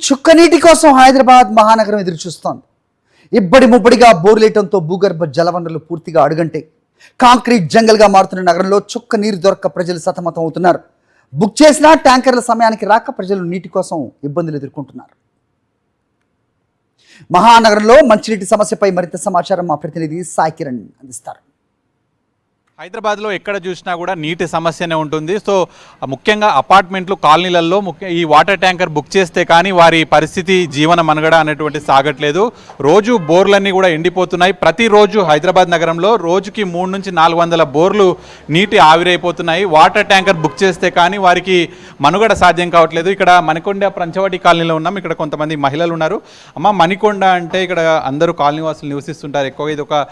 చుక్కనీటి కోసం హైదరాబాద్ మహానగరం ఎదురు చూస్తోంది. ఇబ్బడి ముబ్బడిగా బోర్లేయటంతో భూగర్భ జలవనరులు పూర్తిగా అడుగంటే కాంక్రీట్ జంగల్గా మారుతున్న నగరంలో చుక్క నీరు దొరక్క ప్రజలు సతమతం అవుతున్నారు. బుక్ చేసినా ట్యాంకర్ల సమయానికి రాక ప్రజలు నీటి కోసం ఇబ్బందులు ఎదుర్కొంటున్నారు. మహానగరంలో మంచినీటి సమస్యపై మరింత సమాచారం మా ప్రతినిధి సాయి కిరణ్ అందిస్తారు. హైదరాబాద్లో ఎక్కడ చూసినా కూడా నీటి సమస్యనే ఉంటుంది. సో ముఖ్యంగా అపార్ట్మెంట్లు కాలనీలలో ఈ వాటర్ ట్యాంకర్ బుక్ చేస్తే కానీ వారి పరిస్థితి జీవన మనుగడ అనేటువంటి సాగట్లేదు. రోజు బోర్లన్నీ కూడా ఎండిపోతున్నాయి. ప్రతిరోజు హైదరాబాద్ నగరంలో రోజుకి 300 నుంచి 400 బోర్లు నీటి ఆవిరైపోతున్నాయి. వాటర్ ట్యాంకర్ బుక్ చేస్తే కానీ వారికి మనుగడ సాధ్యం కావట్లేదు. ఇక్కడ మణికొండ పంచవటి కాలనీలో ఉన్నాం. ఇక్కడ కొంతమంది మహిళలు ఉన్నారు. అమ్మ, మణికొండ అంటే ఇక్కడ అందరూ కాలనీ వాసులు నివసిస్తుంటారు. ఎక్కువగా ఇది ఒక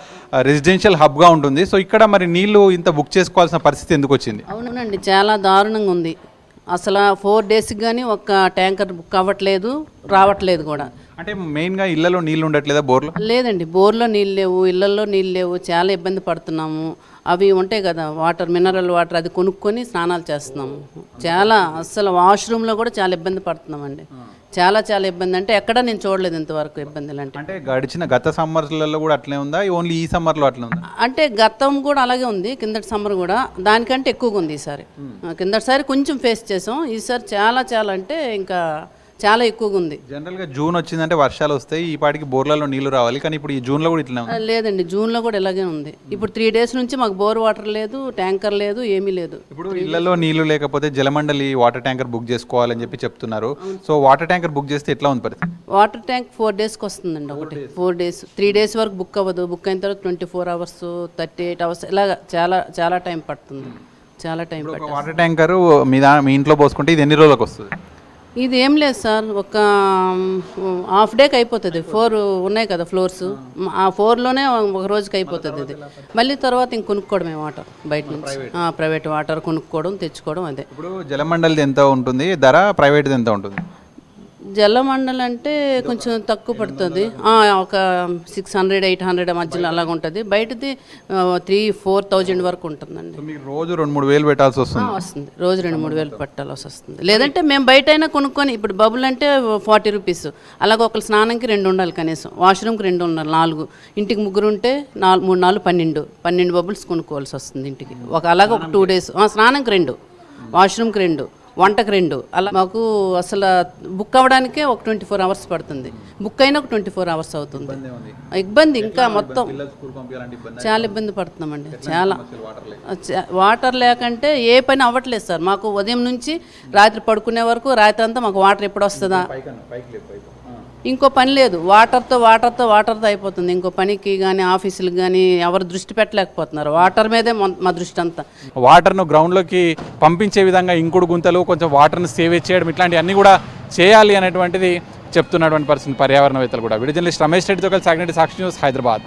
రెసిడెన్షియల్ హబ్గా ఉంటుంది. సో ఇక్కడ మరి నీళ్ళు ఇంత బుక్ చేసుకోవాల్సిన పరిస్థితి ఎందుకు వచ్చింది? అవునండి, చాలా దారుణంగా ఉంది. అసలు 4 డేస్కి కానీ ఒక ట్యాంకర్ బుక్ అవ్వట్లేదు, రావట్లేదు కూడా. అంటే మెయిన్గా ఇళ్లలో నీళ్ళు ఉండట్లేదా? బోర్లు లేదండి, బోర్లో నీళ్ళు లేవు, ఇళ్లలో నీళ్ళు లేవు, చాలా ఇబ్బంది పడుతున్నాము. అవి ఉంటాయి కదా వాటర్, మినరల్ వాటర్, అది కొనుక్కొని స్నానాలు చేస్తున్నాము. చాలా అసలు వాష్రూమ్లో కూడా చాలా ఇబ్బంది పడుతున్నామండి. చాలా చాలా ఇబ్బంది, అంటే ఎక్కడ నేను చూడలేదు ఇంతవరకు ఇబ్బందులు. అంటే గడిచిన గత సమ్మర్లలో కూడా అట్లే ఉందా? ఓన్లీ ఈ సమ్మర్లో అట్లా ఉందా? అంటే గతం కూడా అలాగే ఉంది, కిందటి సమ్మర్ కూడా దానికంటే ఎక్కువగా ఉంది ఈసారి. కిందటిసారి కొంచెం ఫేస్ చేసాం, ఈసారి చాలా చాలా అంటే ఇంకా చాలా ఎక్కువగా ఉంది. జనరల్గా జూన్ వచ్చిందంటే వర్షాలు వస్తాయి, ఈ పాటికి బోర్లలో నీళ్లు రావాలి. కానీ ఇప్పుడు ఈ జూన్లో కూడా ఇట్లా లేదండి, జూన్లో కూడా ఇలాగే ఉంది. ఇప్పుడు 3 డేస్ నుంచి మాకు బోర్ వాటర్ లేదు, ట్యాంకర్ లేదు, ఏమీ లేదు. ఇప్పుడు ఇళ్లలో నీళ్లు లేకపోతే జలమండలి వాటర్ ట్యాంకర్ బుక్ చేసుకోవాలని చెప్తున్నారు. సో వాటర్ ట్యాంకర్ బుక్ చేస్తే ఎట్లా ఉంది పరిస్థితి? వాటర్ ట్యాంక్ 4 డేస్కి వస్తుందండి. ఒకటి 4 డేస్, 3 డేస్ వరకు బుక్ అవ్వదు. బుక్ అయిన తర్వాత 24 అవర్స్, 38 అవర్స్ ఇలాగా చాలా చాలా టైం పడుతుంది. చాలా టైం పడుతుంది. వాటర్ ట్యాంకర్ మీ ఇంట్లో పోసుకుంటే ఇది ఎన్ని రోజులకు వస్తుంది? ఇది ఏం లేదు సార్, ఒక హాఫ్ డేకి అయిపోతుంది. 4 ఉన్నాయి కదా ఫ్లోర్స్, ఆ 4లోనే ఒక రోజుకి అయిపోతుంది. ఇది మళ్ళీ తర్వాత ఇంక కొనుక్కోవడమే వాటర్ బయట నుంచి, ప్రైవేట్ వాటర్ కొనుక్కోవడం, తెచ్చుకోవడం. అదే. ఇప్పుడు జలమండలిది ఎంత ఉంటుంది ధర, ప్రైవేట్ది ఎంత ఉంటుంది? జలమండలి అంటే కొంచెం తక్కువ పడుతుంది, ఒక 600-800 మధ్యలో అలాగ ఉంటుంది. బయటది 3,000-4,000 వరకు ఉంటుందండి. మీకు రోజు 2-3 వేలు పెట్టాల్సి వస్తుంది. రోజు 2-3 వేలు పెట్టాల్సి వస్తుంది. లేదంటే మేము బయట అయినా కొనుక్కొని, ఇప్పుడు బబుల్ అంటే 40 రూపీస్, అలాగే ఒకళ్ళు స్నానంకి 2 ఉండాలి కనీసం, వాష్రూమ్కి 2 ఉండాలి, 4, ఇంటికి 3 ఉంటే 3, 4, 12 బబుల్స్ కొనుక్కోవాల్సి వస్తుంది ఇంటికి. అలాగే ఒక 2 డేస్ స్నానంకి 2, వాష్రూమ్కి 2, వంటకు 2, అలా మాకు అసలు బుక్ అవ్వడానికే ఒక 24 అవర్స్ పడుతుంది. బుక్ అయినా ఒక 24 అవర్స్ అవుతుంది. ఇబ్బంది ఇంకా మొత్తం చాలా ఇబ్బంది పడుతున్నామండి. చాలా వాటర్ లేకంటే ఏ పని అవ్వట్లేదు సార్. మాకు ఉదయం నుంచి రాత్రి పడుకునే వరకు, రాత్రి అంతా మాకు వాటర్ ఎప్పుడు వస్తుందా, ఇంకో పని లేదు. వాటర్తో అయిపోతుంది. ఇంకో పనికి కానీ ఆఫీసులకు కానీ ఎవరు దృష్టి పెట్టలేకపోతున్నారు. వాటర్ మీదే మా దృష్టి అంతా. వాటర్ను గ్రౌండ్లోకి పంపించే విధంగా ఇంకుడు గుంతలు, కొంచెం వాటర్ను సేవ్ చేయడం, ఇట్లాంటివన్నీ కూడా చేయాలి అనేటువంటిది చెప్తున్నటువంటి పరిస్థితి పర్యావరణవేత్తలు కూడా. వీడియో జర్నలిస్ట్ రమేష్ రెడ్డితో కలిసి సాగినట్టు సాక్షి న్యూస్, హైదరాబాద్.